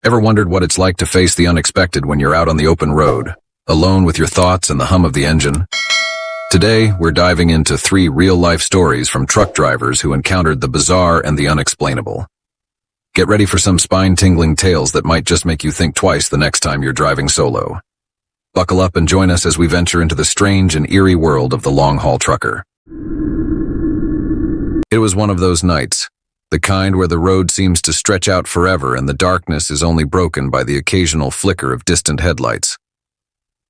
Ever wondered what it's like to face the unexpected when you're out on the open road, alone with your thoughts and the hum of the engine? Today, we're diving into 3 real-life stories from truck drivers who encountered the bizarre and the unexplainable. Get ready for some spine-tingling tales that might just make you think twice the next time you're driving solo. Buckle up and join us as we venture into the strange and eerie world of the long-haul trucker. It was one of those nights, the kind where the road seems to stretch out forever and the darkness is only broken by the occasional flicker of distant headlights.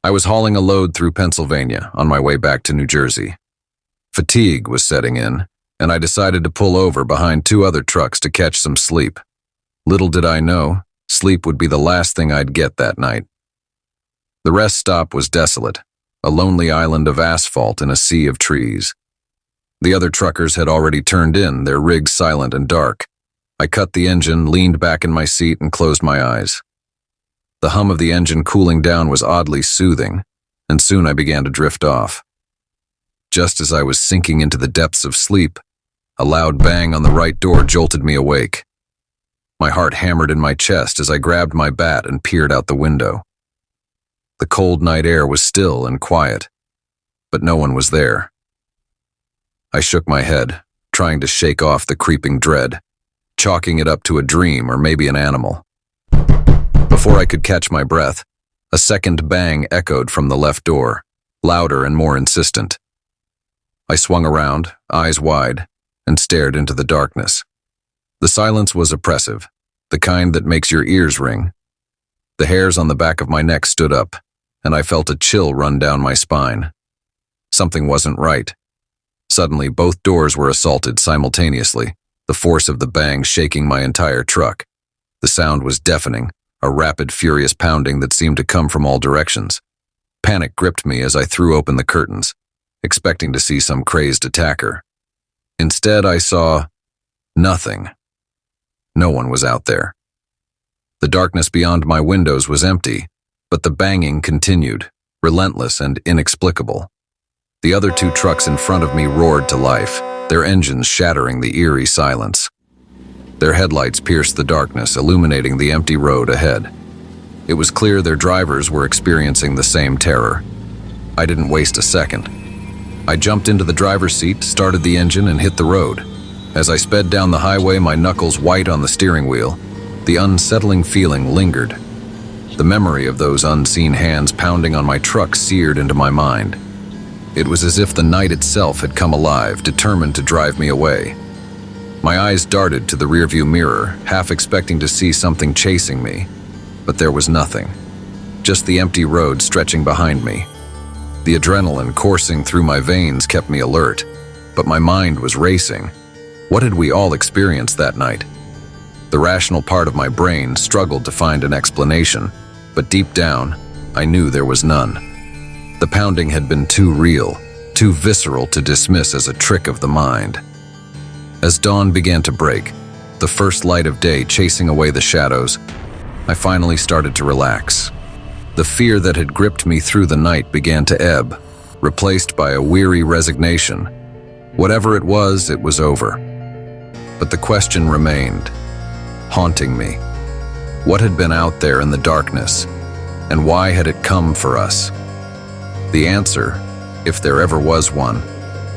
I was hauling a load through Pennsylvania on my way back to New Jersey. Fatigue was setting in, and I decided to pull over behind 2 other trucks to catch some sleep. Little did I know, sleep would be the last thing I'd get that night. The rest stop was desolate, a lonely island of asphalt in a sea of trees. The other truckers had already turned in, their rigs silent and dark. I cut the engine, leaned back in my seat, and closed my eyes. The hum of the engine cooling down was oddly soothing, and soon I began to drift off. Just as I was sinking into the depths of sleep, a loud bang on the right door jolted me awake. My heart hammered in my chest as I grabbed my bat and peered out the window. The cold night air was still and quiet, but no one was there. I shook my head, trying to shake off the creeping dread, chalking it up to a dream or maybe an animal. Before I could catch my breath, a second bang echoed from the left door, louder and more insistent. I swung around, eyes wide, and stared into the darkness. The silence was oppressive, the kind that makes your ears ring. The hairs on the back of my neck stood up, and I felt a chill run down my spine. Something wasn't right. Suddenly, both doors were assaulted simultaneously, the force of the bang shaking my entire truck. The sound was deafening, a rapid, furious pounding that seemed to come from all directions. Panic gripped me as I threw open the curtains, expecting to see some crazed attacker. Instead, I saw nothing. No one was out there. The darkness beyond my windows was empty, but the banging continued, relentless and inexplicable. The other 2 trucks in front of me roared to life, their engines shattering the eerie silence. Their headlights pierced the darkness, illuminating the empty road ahead. It was clear their drivers were experiencing the same terror. I didn't waste a second. I jumped into the driver's seat, started the engine, and hit the road. As I sped down the highway, my knuckles white on the steering wheel, the unsettling feeling lingered. The memory of those unseen hands pounding on my truck seared into my mind. It was as if the night itself had come alive, determined to drive me away. My eyes darted to the rearview mirror, half expecting to see something chasing me, but there was nothing. Just the empty road stretching behind me. The adrenaline coursing through my veins kept me alert, but my mind was racing. What had we all experienced that night? The rational part of my brain struggled to find an explanation, but deep down, I knew there was none. The pounding had been too real, too visceral to dismiss as a trick of the mind. As dawn began to break, the first light of day chasing away the shadows, I finally started to relax. The fear that had gripped me through the night began to ebb, replaced by a weary resignation. Whatever it was over. But the question remained, haunting me. What had been out there in the darkness, and why had it come for us? The answer, if there ever was one,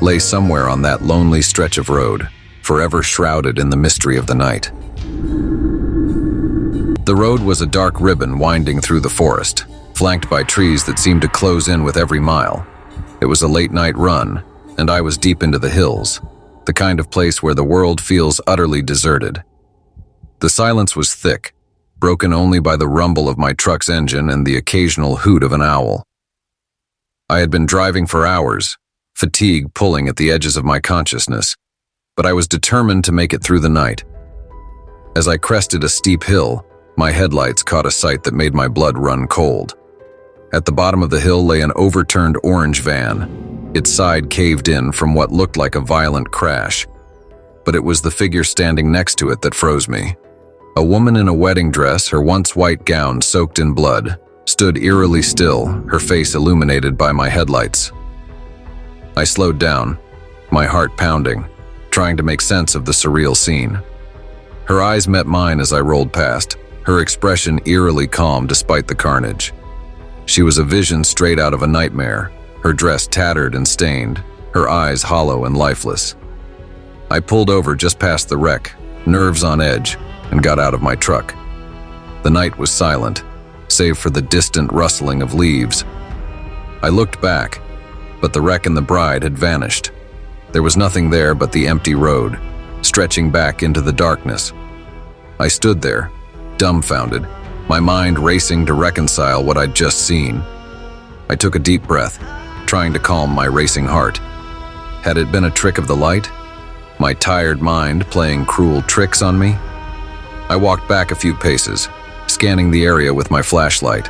lay somewhere on that lonely stretch of road, forever shrouded in the mystery of the night. The road was a dark ribbon winding through the forest, flanked by trees that seemed to close in with every mile. It was a late-night run, and I was deep into the hills, the kind of place where the world feels utterly deserted. The silence was thick, broken only by the rumble of my truck's engine and the occasional hoot of an owl. I had been driving for hours, fatigue pulling at the edges of my consciousness, but I was determined to make it through the night. As I crested a steep hill, my headlights caught a sight that made my blood run cold. At the bottom of the hill lay an overturned orange van, its side caved in from what looked like a violent crash. But it was the figure standing next to it that froze me. A woman in a wedding dress, her once white gown soaked in blood, stood eerily still, her face illuminated by my headlights. I slowed down, my heart pounding, trying to make sense of the surreal scene. Her eyes met mine as I rolled past, her expression eerily calm despite the carnage. She was a vision straight out of a nightmare, her dress tattered and stained, her eyes hollow and lifeless. I pulled over just past the wreck, nerves on edge, and got out of my truck. The night was silent, save for the distant rustling of leaves. I looked back, but the wreck and the bride had vanished. There was nothing there but the empty road, stretching back into the darkness. I stood there, dumbfounded, my mind racing to reconcile what I'd just seen. I took a deep breath, trying to calm my racing heart. Had it been a trick of the light? My tired mind playing cruel tricks on me? I walked back a few paces, scanning the area with my flashlight.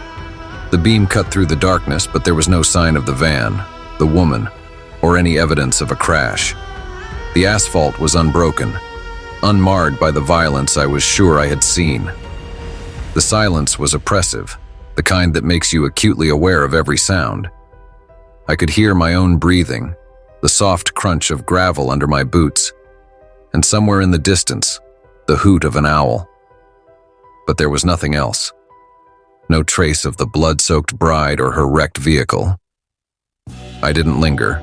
The beam cut through the darkness, but there was no sign of the van, the woman, or any evidence of a crash. The asphalt was unbroken, unmarred by the violence I was sure I had seen. The silence was oppressive, the kind that makes you acutely aware of every sound. I could hear my own breathing, the soft crunch of gravel under my boots, and somewhere in the distance, the hoot of an owl. But there was nothing else. No trace of the blood-soaked bride or her wrecked vehicle. I didn't linger.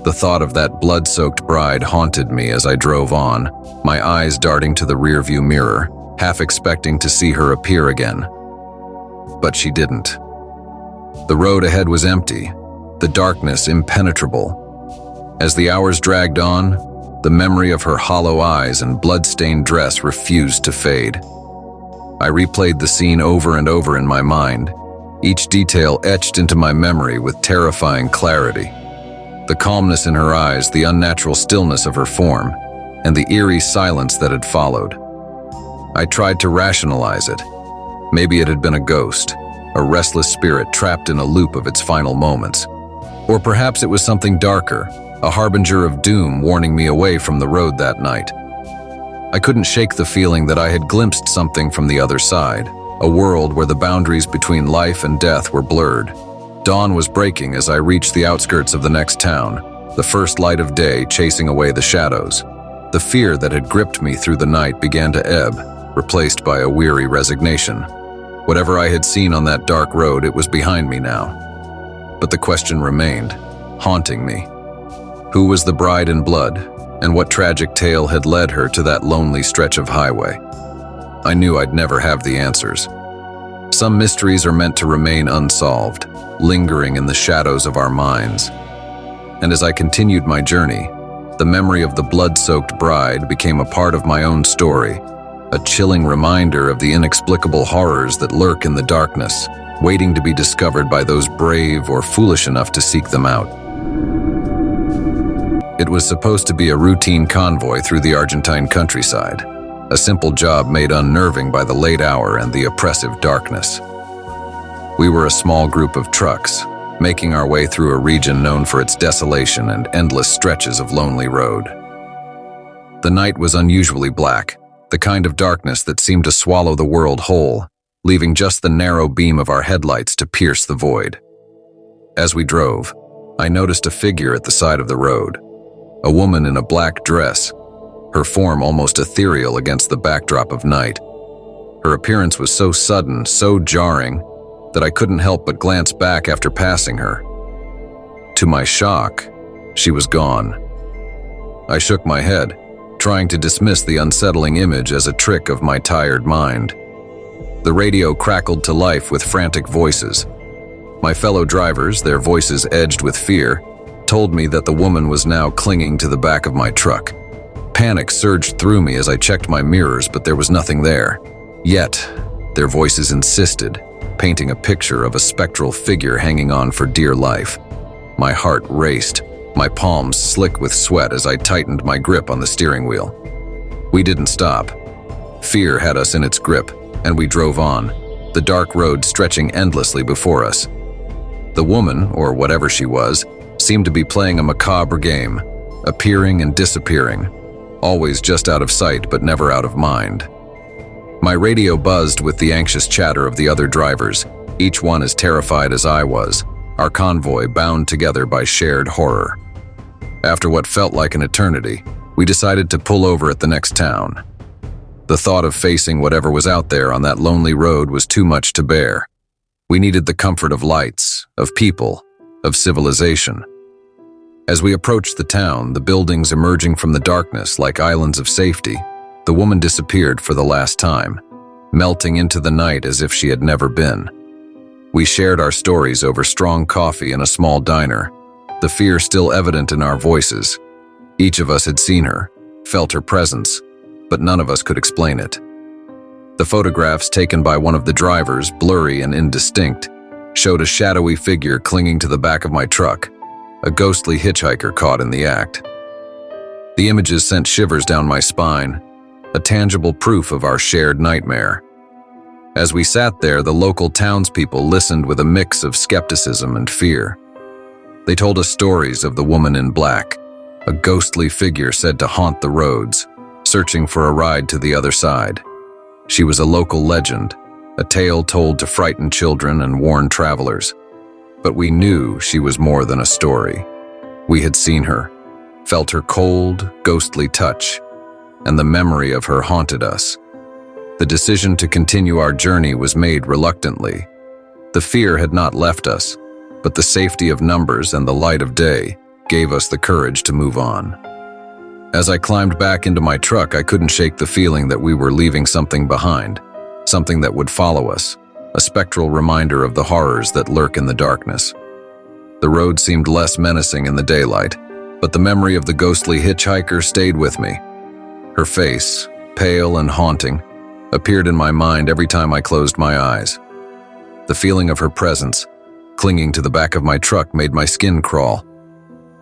The thought of that blood-soaked bride haunted me as I drove on, my eyes darting to the rearview mirror, half expecting to see her appear again. But she didn't. The road ahead was empty, the darkness impenetrable. As the hours dragged on, the memory of her hollow eyes and blood-stained dress refused to fade. I replayed the scene over and over in my mind, each detail etched into my memory with terrifying clarity. The calmness in her eyes, the unnatural stillness of her form, and the eerie silence that had followed. I tried to rationalize it. Maybe it had been a ghost, a restless spirit trapped in a loop of its final moments. Or perhaps it was something darker, a harbinger of doom warning me away from the road that night. I couldn't shake the feeling that I had glimpsed something from the other side, a world where the boundaries between life and death were blurred. Dawn was breaking as I reached the outskirts of the next town, the first light of day chasing away the shadows. The fear that had gripped me through the night began to ebb, replaced by a weary resignation. Whatever I had seen on that dark road, it was behind me now. But the question remained, haunting me. Who was the bride in blood, and what tragic tale had led her to that lonely stretch of highway? I knew I'd never have the answers. Some mysteries are meant to remain unsolved, lingering in the shadows of our minds. And as I continued my journey, the memory of the blood-soaked bride became a part of my own story, a chilling reminder of the inexplicable horrors that lurk in the darkness, waiting to be discovered by those brave or foolish enough to seek them out. It was supposed to be a routine convoy through the Argentine countryside, a simple job made unnerving by the late hour and the oppressive darkness. We were a small group of trucks, making our way through a region known for its desolation and endless stretches of lonely road. The night was unusually black, the kind of darkness that seemed to swallow the world whole, leaving just the narrow beam of our headlights to pierce the void. As we drove, I noticed a figure at the side of the road, a woman in a black dress, her form almost ethereal against the backdrop of night. Her appearance was so sudden, so jarring, that I couldn't help but glance back after passing her. To my shock, she was gone. I shook my head, trying to dismiss the unsettling image as a trick of my tired mind. The radio crackled to life with frantic voices. My fellow drivers, their voices edged with fear, told me that the woman was now clinging to the back of my truck. Panic surged through me as I checked my mirrors, but there was nothing there. Yet, their voices insisted, painting a picture of a spectral figure hanging on for dear life. My heart raced, my palms slick with sweat as I tightened my grip on the steering wheel. We didn't stop. Fear had us in its grip, and we drove on, the dark road stretching endlessly before us. The woman, or whatever she was, seemed to be playing a macabre game, appearing and disappearing, always just out of sight but never out of mind. My radio buzzed with the anxious chatter of the other drivers, each one as terrified as I was, our convoy bound together by shared horror. After what felt like an eternity, we decided to pull over at the next town. The thought of facing whatever was out there on that lonely road was too much to bear. We needed the comfort of lights, of people, of civilization. As we approached the town, the buildings emerging from the darkness like islands of safety, the woman disappeared for the last time, melting into the night as if she had never been. We shared our stories over strong coffee in a small diner, the fear still evident in our voices. Each of us had seen her, felt her presence, but none of us could explain it. The photographs taken by one of the drivers, blurry and indistinct, showed a shadowy figure clinging to the back of my truck, a ghostly hitchhiker caught in the act. The images sent shivers down my spine, a tangible proof of our shared nightmare. As we sat there, the local townspeople listened with a mix of skepticism and fear. They told us stories of the woman in black, a ghostly figure said to haunt the roads, searching for a ride to the other side. She was a local legend, a tale told to frighten children and warn travelers. But we knew she was more than a story. We had seen her, felt her cold, ghostly touch, and the memory of her haunted us. The decision to continue our journey was made reluctantly. The fear had not left us, but the safety of numbers and the light of day gave us the courage to move on. As I climbed back into my truck, I couldn't shake the feeling that we were leaving something behind, something that would follow us, a spectral reminder of the horrors that lurk in the darkness. The road seemed less menacing in the daylight, but the memory of the ghostly hitchhiker stayed with me. Her face, pale and haunting, appeared in my mind every time I closed my eyes. The feeling of her presence, clinging to the back of my truck, made my skin crawl.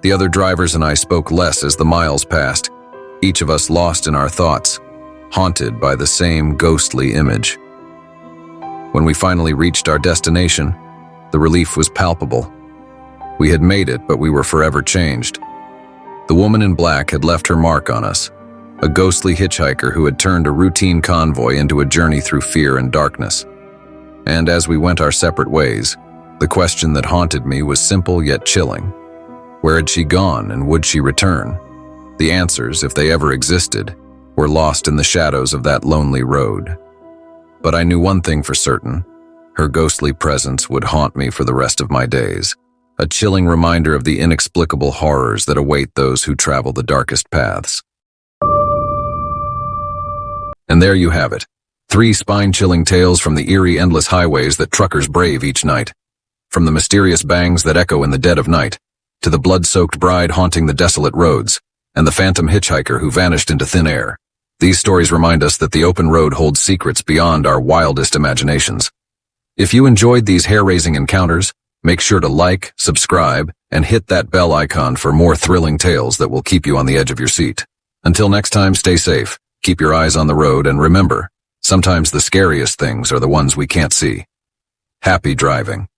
The other drivers and I spoke less as the miles passed, each of us lost in our thoughts, haunted by the same ghostly image. When we finally reached our destination, the relief was palpable. We had made it, but we were forever changed. The woman in black had left her mark on us, a ghostly hitchhiker who had turned a routine convoy into a journey through fear and darkness. And as we went our separate ways, the question that haunted me was simple yet chilling. Where had she gone, and would she return? The answers, if they ever existed, were lost in the shadows of that lonely road. But I knew one thing for certain: her ghostly presence would haunt me for the rest of my days, a chilling reminder of the inexplicable horrors that await those who travel the darkest paths. And there you have it, 3 spine-chilling tales from the eerie, endless highways that truckers brave each night. From the mysterious bangs that echo in the dead of night, to the blood-soaked bride haunting the desolate roads, and the phantom hitchhiker who vanished into thin air. These stories remind us that the open road holds secrets beyond our wildest imaginations. If you enjoyed these hair-raising encounters, make sure to like, subscribe, and hit that bell icon for more thrilling tales that will keep you on the edge of your seat. Until next time, stay safe, keep your eyes on the road, and remember, sometimes the scariest things are the ones we can't see. Happy driving.